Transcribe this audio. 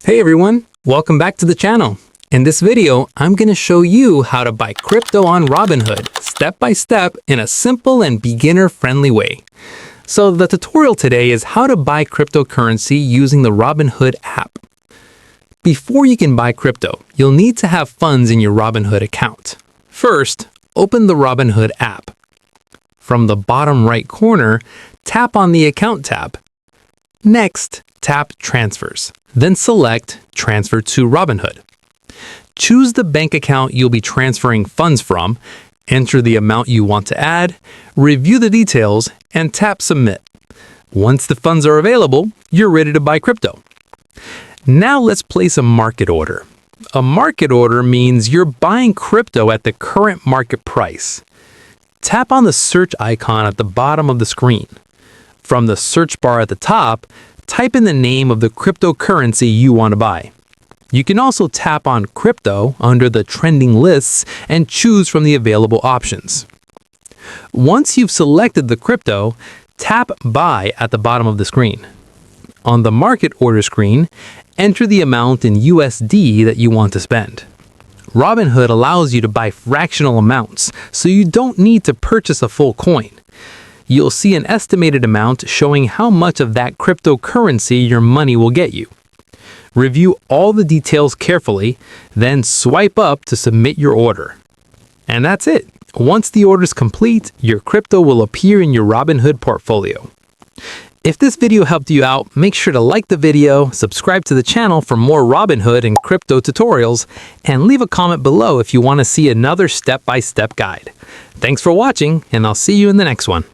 Hey everyone, welcome back to the channel. In this video, I'm going to show you how to buy crypto on Robinhood step by step in a simple and beginner-friendly way. So the tutorial today is how to buy cryptocurrency using the Robinhood app. Before you can buy crypto, you'll need to have funds in your Robinhood account. First, open the Robinhood app. From the bottom right corner, tap on the Account tab. Next, tap Transfers, then select Transfer to Robinhood. Choose the bank account you'll be transferring funds from, enter the amount you want to add, review the details, and tap Submit. Once the funds are available, you're ready to buy crypto. Now let's place a market order. A market order means you're buying crypto at the current market price. Tap on the search icon at the bottom of the screen. From the search bar at the top, type in the name of the cryptocurrency you want to buy. You can also tap on Crypto under the trending lists and choose from the available options. Once you've selected the crypto, tap Buy at the bottom of the screen. On the market order screen, enter the amount in USD that you want to spend. Robinhood allows you to buy fractional amounts, so you don't need to purchase a full coin. You'll see an estimated amount showing how much of that cryptocurrency your money will get you. Review all the details carefully, then swipe up to submit your order. And that's it. Once the order is complete, your crypto will appear in your Robinhood portfolio. If this video helped you out, make sure to like the video, subscribe to the channel for more Robinhood and crypto tutorials, and leave a comment below if you want to see another step-by-step guide. Thanks for watching, and I'll see you in the next one.